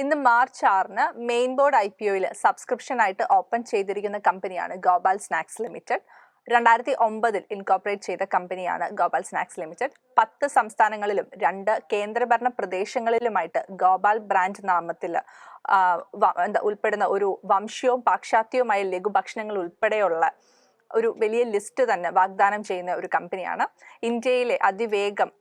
ഇന്ന് March 6-ന് main board IPOയിൽ subscription ആയിട്ട് open ചെയ്തിരിക്കുന്ന കമ്പനിയാണ് ഗോപാൽ സ്നാക്സ് ലിമിറ്റഡ്. 2009 ഇൻകോർപ്പറേറ്റ് ചെയ്ത കമ്പനിയാണ് ഗോപാൽ സ്നാക്സ് ലിമിറ്റഡ്. 10 സംസ്ഥാനങ്ങളിലും 2 കേന്ദ്രഭരണ പ്രദേശങ്ങളിലുമായിട്ട് ഗോപാൽ ബ്രാൻഡ് നാമത്തിൽ ഉൾപ്പെടുന്ന ഒരു വംശീയവും പാശ്ചാത്യവുമായ ലഘുഭക്ഷണങ്ങൾ ഉൾപ്പെടെയുള്ള ഒരു വലിയ ലിസ്റ്റ് തന്നെ വാഗ്ദാനം ചെയ്യുന്ന ഒരു കമ്പനിയാണ്. ഇന്ത്യയിലെ അതിവേഗം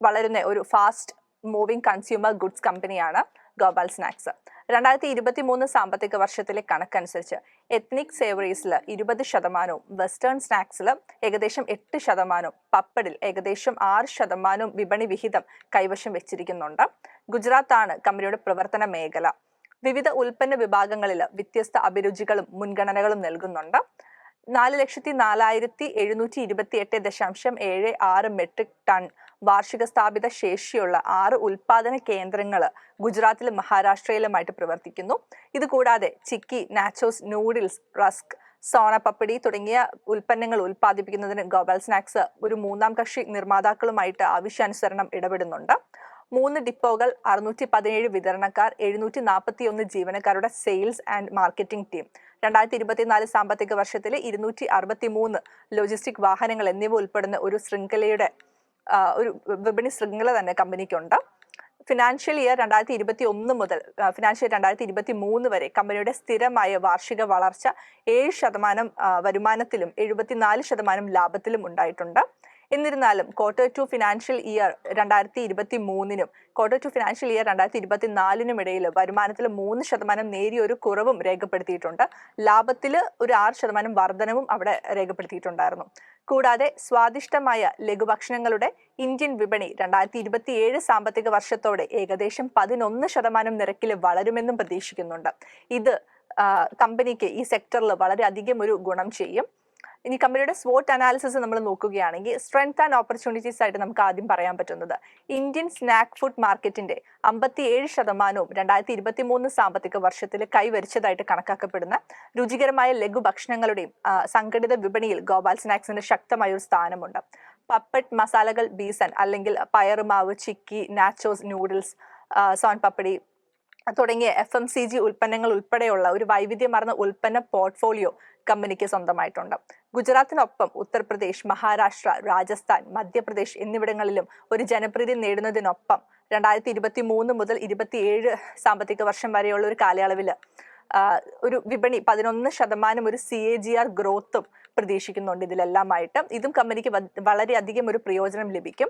വളരുന്ന ഒരു ഫാസ്റ്റ് മൂവിംഗ് കൺസ്യൂമർ ഗുഡ്സ് കമ്പനിയാണ് ഗോപാൽ സ്നാക്സ്. 2023 സാമ്പത്തിക വർഷത്തിലെ കണക്കനുസരിച്ച് എത്നിക് സേവറീസിൽ 20%, വെസ്റ്റേൺ സ്നാക്സിൽ ഏകദേശം 8%, പപ്പടിൽ ഏകദേശം 6% വിപണി വിഹിതം കൈവശം വെച്ചിരിക്കുന്നുണ്ട്. ഗുജറാത്താണ് കമ്പനിയുടെ പ്രവർത്തന മേഖല. വിവിധ ഉൽപ്പന്ന വിഭാഗങ്ങളിൽ വ്യത്യസ്ത അഭിരുചികളും മുൻഗണനകളും നൽകുന്നുണ്ട്. 4,04,728.76 മെട്രിക് ടൺ വാർഷിക സ്ഥാപിത ശേഷിയുള്ള 6 ഉൽപാദന കേന്ദ്രങ്ങൾ ഗുജറാത്തിലും മഹാരാഷ്ട്രയിലുമായിട്ട് പ്രവർത്തിക്കുന്നു. ഇതുകൂടാതെ ചിക്കി, nachos, noodles, rusk, Sona papdi തുടങ്ങിയ ഉൽപ്പന്നങ്ങൾ ഉൽപ്പാദിപ്പിക്കുന്നതിന് ഗോപാൽ സ്നാക്സ് ഒരു 3ാം കക്ഷി നിർമ്മാതാക്കളുമായിട്ട് ആവശ്യാനുസരണം ഇടപെടുന്നുണ്ട്. 3 ഡിപ്പോകൾ, 617 വിതരണക്കാർ, 741 ജീവനക്കാരുടെ സെയിൽസ് ആൻഡ് മാർക്കറ്റിംഗ് ടീം, 2024 സാമ്പത്തിക വർഷത്തിൽ 263 ലോജിസ്റ്റിക് വാഹനങ്ങൾ എന്നിവ ഉൾപ്പെടുന്ന ഒരു ശൃംഖലയുടെ ഒരു വിപണി ശൃംഖല തന്നെ കമ്പനിക്കുണ്ട്. ഫിനാൻഷ്യൽ ഇയർ 2021 മുതൽ ഫിനാൻഷ്യൽ 2023 വരെ കമ്പനിയുടെ സ്ഥിരമായ വാർഷിക വളർച്ച 7% വരുമാനത്തിലും 74% ലാഭത്തിലും ഉണ്ടായിട്ടുണ്ട്. എന്നിരുന്നാലും Q2 ഫിനാൻഷ്യൽ ഇയർ 2023-നും Q2 ഫിനാൻഷ്യൽ ഇയർ 2024-നും ഇടയിൽ വരുമാനത്തിൽ 3% നേരിയ ഒരു കുറവും രേഖപ്പെടുത്തിയിട്ടുണ്ട്. ലാഭത്തിൽ ഒരു 6% വർധനവും അവിടെ രേഖപ്പെടുത്തിയിട്ടുണ്ടായിരുന്നു. കൂടാതെ സ്വാദിഷ്ടമായ ലഘുഭക്ഷണങ്ങളുടെ ഇന്ത്യൻ വിപണി 2027 സാമ്പത്തിക വർഷത്തോടെ ഏകദേശം 11% നിരക്കിൽ വളരുമെന്നും പ്രതീക്ഷിക്കുന്നുണ്ട്. ഇത് കമ്പനിക്ക് ഈ സെക്ടറിൽ വളരെയധികം ഒരു ഗുണം ചെയ്യും. ഇനി കമ്പനിയുടെ സ്വോട്ട് അനാലിസിസ് നമ്മൾ നോക്കുകയാണെങ്കിൽ സ്ട്രെങ്ത് ആൻഡ് ഓപ്പർച്യൂണിറ്റീസ് ആയിട്ട് നമുക്ക് ആദ്യം പറയാൻ പറ്റുന്നത് ഇന്ത്യൻ സ്നാക്ക് ഫുഡ് മാർക്കറ്റിന്റെ 57% 2023 സാമ്പത്തിക വർഷത്തിൽ കൈവരിച്ചതായിട്ട് കണക്കാക്കപ്പെടുന്ന രുചികരമായ ലഘുഭക്ഷണങ്ങളുടെയും സംഘടിത വിപണിയിൽ ഗോപാൽ സ്നാക്സിന് ശക്തമായ ഒരു സ്ഥാനമുണ്ട്. പപ്പഡ് മസാലകൾ, ബീസൻ അല്ലെങ്കിൽ പയറുമാവ്, ചിക്കി, നാച്ചോസ്, നൂഡിൽസ്, സോൻ പപ്പടി തുടങ്ങിയ FMCG ഉൽപ്പന്നങ്ങൾ ഉൾപ്പെടെയുള്ള ഒരു വൈവിധ്യമാർന്ന ഉൽപ്പന്ന പോർട്ട്ഫോളിയോ കമ്പനിക്ക് സ്വന്തമായിട്ടുണ്ട്. ഗുജറാത്തിനൊപ്പം ഉത്തർപ്രദേശ്, മഹാരാഷ്ട്ര, രാജസ്ഥാൻ, മധ്യപ്രദേശ് എന്നിവിടങ്ങളിലും ഒരു ജനപ്രീതി നേടുന്നതിനൊപ്പം 2023 മുതൽ 2027 സാമ്പത്തിക വർഷം വരെയുള്ള ഒരു കാലയളവിൽ ഒരു വിപണി 11% ഒരു CAGR ഗ്രോത്തും പ്രതീക്ഷിക്കുന്നുണ്ട്. ഇതിലെല്ലാമായിട്ട് ഇതും കമ്പനിക്ക് വളരെയധികം ഒരു പ്രയോജനം ലഭിക്കും.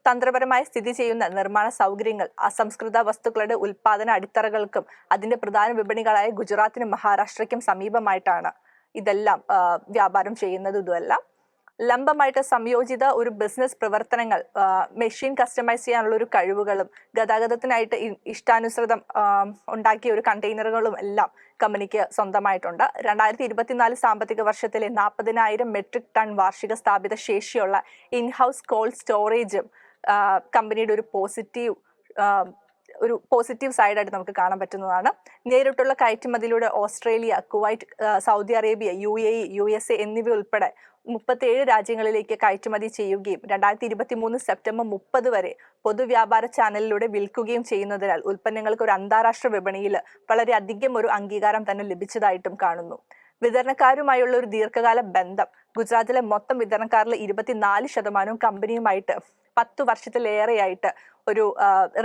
തന്ത്രപരമായി സ്ഥിതി ചെയ്യുന്ന നിർമ്മാണ സൗകര്യങ്ങൾ അസംസ്കൃത വസ്തുക്കളുടെ ഉൽപാദന അടിത്തറകൾക്കും അതിന്റെ പ്രധാന വിപണികളായ ഗുജറാത്തിനും മഹാരാഷ്ട്രയ്ക്കും സമീപമായിട്ടാണ് ഇതെല്ലാം വ്യാപാരം ചെയ്യുന്നത്. ഇതുമെല്ലാം ലംബമായിട്ട് സംയോജിത ഒരു ബിസിനസ് പ്രവർത്തനങ്ങൾ, മെഷീൻ കസ്റ്റമൈസ് ചെയ്യാനുള്ള ഒരു കഴിവുകളും ഗതാഗതത്തിനായിട്ട് ഇഷ്ടാനുസൃതം ഉണ്ടാക്കിയ ഒരു കണ്ടെയ്നറുകളും എല്ലാം കമ്പനിക്ക് സ്വന്തമായിട്ടുണ്ട്. 2024 സാമ്പത്തിക വർഷത്തിലെ 40,000 മെട്രിക് ടൺ വാർഷിക സ്ഥാപിത ശേഷിയുള്ള ഇൻഹൗസ് കോൾഡ് സ്റ്റോറേജും കമ്പനിയുടെ ഒരു പോസിറ്റീവ് സൈഡായിട്ട് നമുക്ക് കാണാൻ പറ്റുന്നതാണ്. നേരിട്ടുള്ള കയറ്റുമതിയിലൂടെ Australia, Kuwait, Saudi Arabia, UAE, USA എന്നിവ ഉൾപ്പെടെ 37 രാജ്യങ്ങളിലേക്ക് കയറ്റുമതി ചെയ്യുകയും 2023 സെപ്റ്റംബർ 30 വരെ പൊതുവ്യാപാര ചാനലിലൂടെ വിൽക്കുകയും ചെയ്യുന്നതിനാൽ ഉൽപ്പന്നങ്ങൾക്ക് ഒരു അന്താരാഷ്ട്ര വിപണിയിൽ വളരെയധികം ഒരു അംഗീകാരം തന്നെ ലഭിച്ചതായിട്ടും കാണുന്നു. വിതരണക്കാരുമായുള്ള ഒരു ദീർഘകാല ബന്ധം. ഗുജറാത്തിലെ മൊത്തം വിതരണക്കാരിൽ 24% കമ്പനിയുമായിട്ട് 10 വർഷത്തിലേറെയായിട്ട് ഒരു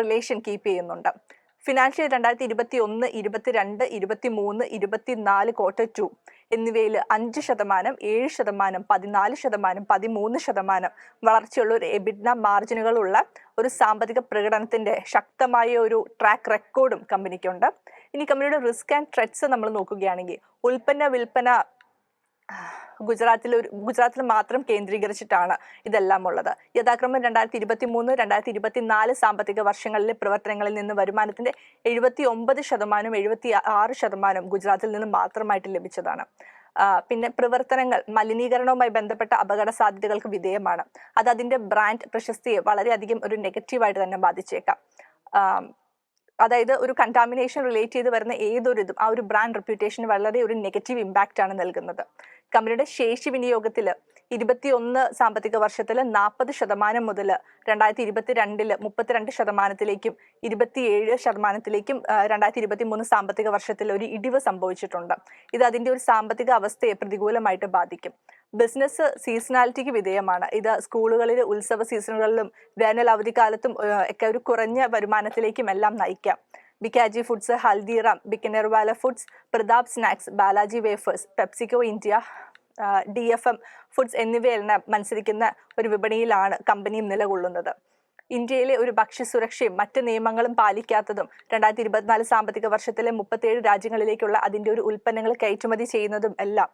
റിലേഷൻ കീപ്പ് ചെയ്യുന്നുണ്ട്. ഫിനാൻഷ്യൽ 2021, 22, 23, 24 Q2 എന്നിവയിൽ 5%, 7%, 14%, 13% വളർച്ചയുള്ള ഒരു EBITDA മാർജിനുകളുള്ള ഒരു സാമ്പത്തിക പ്രകടനത്തിന്റെ ശക്തമായ ഒരു ട്രാക്ക് റെക്കോർഡും കമ്പനിക്കുണ്ട്. ഇനി കമ്പനിയുടെ റിസ്ക് ആൻഡ് ത്രെറ്റ്സ് നമ്മൾ നോക്കുകയാണെങ്കിൽ ഉൽപ്പന്ന വിൽപ്പന ഗുജറാത്തിൽ മാത്രം കേന്ദ്രീകരിച്ചിട്ടാണ് ഇതെല്ലാം ഉള്ളത്. യഥാക്രമം 2023, 2024 സാമ്പത്തിക വർഷങ്ങളിലെ പ്രവർത്തനങ്ങളിൽ നിന്ന് വരുമാനത്തിന്റെ 79%, 76% ഗുജറാത്തിൽ നിന്ന് മാത്രമായിട്ട് ലഭിച്ചതാണ്. പിന്നെ പ്രവർത്തനങ്ങൾ മലിനീകരണവുമായി ബന്ധപ്പെട്ട അപകട സാധ്യതകൾക്ക് വിധേയമാണ്. അത് അതിന്റെ ബ്രാൻഡ് പ്രശസ്തിയെ വളരെയധികം ഒരു നെഗറ്റീവായിട്ട് തന്നെ ബാധിച്ചേക്കാം. അതായത് ഒരു കണ്ടാമിനേഷൻ റിലേറ്റ് ചെയ്ത് വരുന്ന ഏതൊരു ഇതും ആ ഒരു ബ്രാൻഡ് റെപ്യൂട്ടേഷന് വളരെ ഒരു നെഗറ്റീവ് ഇമ്പാക്റ്റ് ആണ് നൽകുന്നത്. കമ്പനിയുടെ ശേഷി വിനിയോഗത്തിൽ 21 സാമ്പത്തിക വർഷത്തിൽ 40% മുതൽ 2022 32%, 27% 2023 സാമ്പത്തിക വർഷത്തിൽ ഒരു ഇടിവ് സംഭവിച്ചിട്ടുണ്ട്. ഇത് അതിന്റെ ഒരു സാമ്പത്തിക അവസ്ഥയെ പ്രതികൂലമായിട്ട് ബാധിക്കും. ബിസിനസ് സീസണാലിറ്റിക്ക് വിധേയമാണ്. ഇത് സ്കൂളുകളിൽ ഉത്സവ സീസണുകളിലും വേനൽ അവധിക്കാലത്തും ഒക്കെ ഒരു കുറഞ്ഞ വരുമാനത്തിലേക്കും എല്ലാം നയിക്കാം. Bikaji foods, Haldiram, Bikanervala foods, Pratap snacks, Balaji wafers, PepsiCo India, DFM foods എന്നിവയെല്ലാം മത്സരിക്കുന്ന ഒരു വിപണിയിലാണ് കമ്പനിയും നിലകൊള്ളുന്നത്. ഇന്ത്യയിലെ ഒരു ഭക്ഷ്യസുരക്ഷയും മറ്റ് നിയമങ്ങളും പാലിക്കാത്തതും 2024 സാമ്പത്തിക വർഷത്തിലെ 37 രാജ്യങ്ങളിലേക്കുള്ള അതിന്റെ ഒരു ഉൽപ്പന്നങ്ങൾ കയറ്റുമതി ചെയ്യുന്നതും എല്ലാം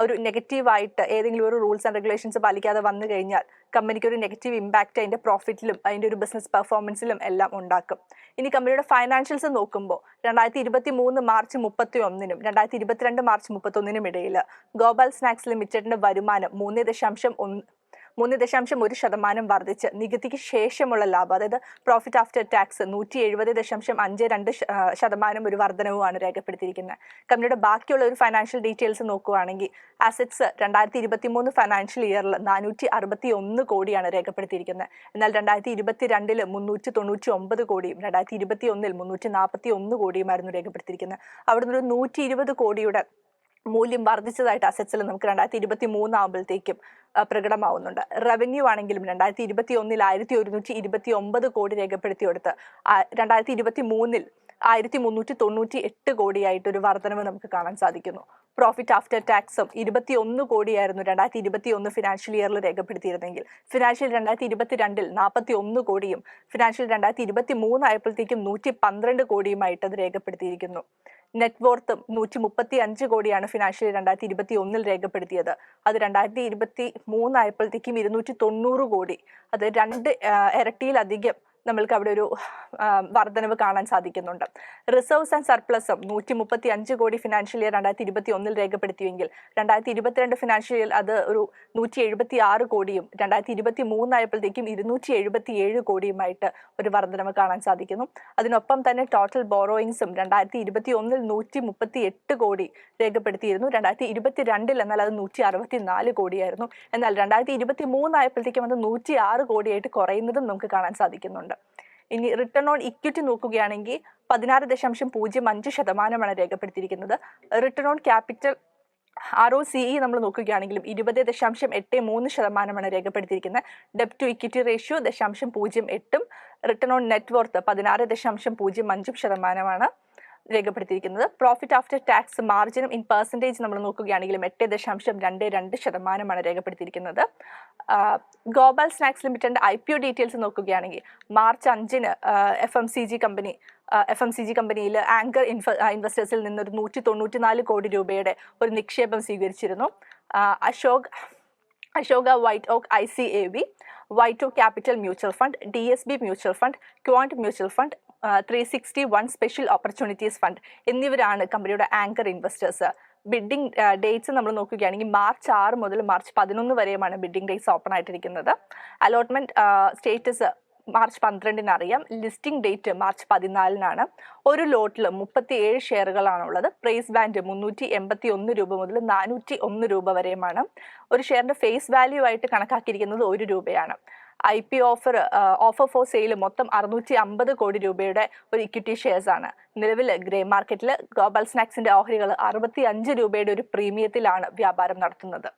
ഒരു നെഗറ്റീവായിട്ട് ഏതെങ്കിലും ഒരു റൂൾസ് ആൻഡ് റെഗുലേഷൻസ് പാലിക്കാതെ വന്നു കഴിഞ്ഞാൽ കമ്പനിക്ക് ഒരു നെഗറ്റീവ് ഇമ്പാക്റ്റ് അതിന്റെ പ്രോഫിറ്റിലും അതിന്റെ ഒരു ബിസിനസ് പെർഫോമൻസിലും എല്ലാം ഉണ്ടാക്കും. ഇനി കമ്പനിയുടെ ഫൈനാൻഷ്യൽസ് നോക്കുമ്പോൾ 2023 മാർച്ച് 31 2022 മാർച്ച് 31 ഇടയിൽ ഗ്ലോബൽ സ്നാക്സ് ലിമിറ്റഡിന്റെ വരുമാനം 3.1% വർദ്ധിച്ച് നികുതിക്ക് ശേഷമുള്ള ലാഭം, അതായത് പ്രോഫിറ്റ് ആഫ്റ്റർ ടാക്സ് 170.52% ഒരു വർധനവുമാണ് രേഖപ്പെടുത്തിയിരിക്കുന്നത്. കമ്പനിയുടെ ബാക്കിയുള്ള ഒരു ഫൈനാൻഷ്യൽ ഡീറ്റെയിൽസ് നോക്കുകയാണെങ്കിൽ അസറ്റ്സ് 2023 ഫൈനാൻഷ്യൽ ഇയറിൽ 461 കോടിയാണ് രേഖപ്പെടുത്തിയിരിക്കുന്നത്. എന്നാൽ 2022 399 കോടിയും 2021 341 കോടിയുമായിരുന്നു രേഖപ്പെടുത്തിയിരിക്കുന്നത്. അവിടുന്ന് ഒരു 120 കോടിയുടെ മൂല്യം വർദ്ധിച്ചതായിട്ട് അസറ്റ്സിൽ നമുക്ക് 2023 ആകുമ്പോഴത്തേക്കും പ്രകടമാവുന്നുണ്ട്. റവന്യൂ ആണെങ്കിലും 2021 1129 കോടി രേഖപ്പെടുത്തിയെടുത്ത് 2023 1398 കോടിയായിട്ട് ഒരു വർധനവ് നമുക്ക് കാണാൻ സാധിക്കുന്നു. പ്രോഫിറ്റ് ആഫ്റ്റർ ടാക്സും 21 കോടിയായിരുന്നു 2021 ഫിനാൻഷ്യൽ ഇയറിൽ രേഖപ്പെടുത്തിയിരുന്നെങ്കിൽ ഫിനാൻഷ്യൽ 2022 41 കോടിയും ഫിനാൻഷ്യൽ 2023 ആയപ്പോഴത്തേക്കും 112 കോടിയുമായിട്ട് അത് രേഖപ്പെടുത്തിയിരിക്കുന്നു. നെറ്റ് വർത്തും 135 കോടിയാണ് ഫിനാൻഷ്യൽ 2021 രേഖപ്പെടുത്തിയത്. അത് 2023 ആയപ്പോഴത്തേക്കും 290 കോടി. അത് 2 ഇരട്ടിയിലധികം നമ്മൾക്ക് അവിടെ ഒരു വർധനവ് കാണാൻ സാധിക്കുന്നുണ്ട്. റിസർവ്സ് ആൻഡ് സർപ്ലസും 135 കോടി ഫിനാൻഷ്യൽ ഇയർ 2021 രേഖപ്പെടുത്തിയെങ്കിൽ 2022 ഫിനാൻഷ്യൽ ഇയർ അത് ഒരു 176 കോടിയും 2023 ആയപ്പോഴത്തേക്കും 277 കോടിയുമായിട്ട് ഒരു വർധനവ് കാണാൻ സാധിക്കുന്നു. അതിനൊപ്പം തന്നെ ടോട്ടൽ ബോറോയിങ്സും 2021 138 കോടി രേഖപ്പെടുത്തിയിരുന്നു. 2022 എന്നാൽ അത് 164 കോടിയായിരുന്നു. എന്നാൽ 2023 ആയപ്പോഴത്തേക്കും അത് 106 കോടിയായിട്ട് കുറയുന്നതും നമുക്ക് കാണാൻ സാധിക്കുന്നുണ്ട്. ഇനി റിട്ടേൺ ഓൺ ഇക്വിറ്റി നോക്കുകയാണെങ്കിൽ 16.05% രേഖപ്പെടുത്തിയിരിക്കുന്നത്. റിട്ടേൺ ഓൺ ക്യാപിറ്റൽ ROCE നമ്മൾ നോക്കുകയാണെങ്കിലും 20.83% രേഖപ്പെടുത്തിയിരിക്കുന്നത്. ഡെപ്റ്റ് to equity ratio 0.08, return on net worth 16.05% രേഖപ്പെടുത്തിയിരിക്കുന്നത്. പ്രോഫിറ്റ് ആഫ്റ്റർ ടാക്സ് മാർജിനും ഇൻ പെർസെൻറ്റേജ് നമ്മൾ നോക്കുകയാണെങ്കിലും 8.22% രേഖപ്പെടുത്തിയിരിക്കുന്നത്. ഗ്ലോബൽ സ്നാക്സ് ലിമിറ്റഡിന്റെ IPO ഡീറ്റെയിൽസ് നോക്കുകയാണെങ്കിൽ മാർച്ച് 5 FMCG കമ്പനിയിൽ ആങ്കർ ഇൻവെസ്റ്റേഴ്സിൽ നിന്നൊരു 194 കോടി രൂപയുടെ ഒരു നിക്ഷേപം സ്വീകരിച്ചിരുന്നു. Ashoka white oak ICAV, white oak capital mutual fund, DSB mutual fund, quant mutual fund, 361 special opportunities fund എന്നിവരാണ് കമ്പനിയുടെ ആങ്കർ ഇൻവെസ്റ്റേഴ്സ്. ബിഡിംഗ് ഡേറ്റ്സ് നമ്മൾ നോക്കുകയാണെങ്കിൽ മാർച്ച് 6 മുതൽ മാർച്ച് 11 വരെയുമാണ് ബിഡിംഗ് ഡേറ്റ്സ് ഓപ്പൺ ആയിട്ടിരിക്കുന്നത്. അലോട്ട്മെന്റ് സ്റ്റേറ്റസ് മാർച്ച് 12 അറിയാം. ലിസ്റ്റിംഗ് ഡേറ്റ് മാർച്ച് 14 ഒരു ലോട്ടിൽ 37 ഷെയറുകളാണുള്ളത്. Price band 381 രൂപ മുതൽ 401 രൂപ വരെയുമാണ്. ഒരു ഷെയറിന്റെ ഫേസ് വാല്യൂ ആയിട്ട് കണക്കാക്കിയിരിക്കുന്നത് 1 രൂപയാണ്. IPO ഓഫർ ഫോർ സെയിൽ മൊത്തം 650 കോടി രൂപയുടെ ഒരു ഇക്വിറ്റി ഷെയർസ് ആണ്. നിലവിൽ ഗ്രേ മാർക്കറ്റിൽ ഗ്ലോബൽ സ്നാക്സിന്റെ ഓഹരികൾ 65 രൂപയുടെ ഒരു പ്രീമിയത്തിലാണ് വ്യാപാരം നടത്തുന്നത്.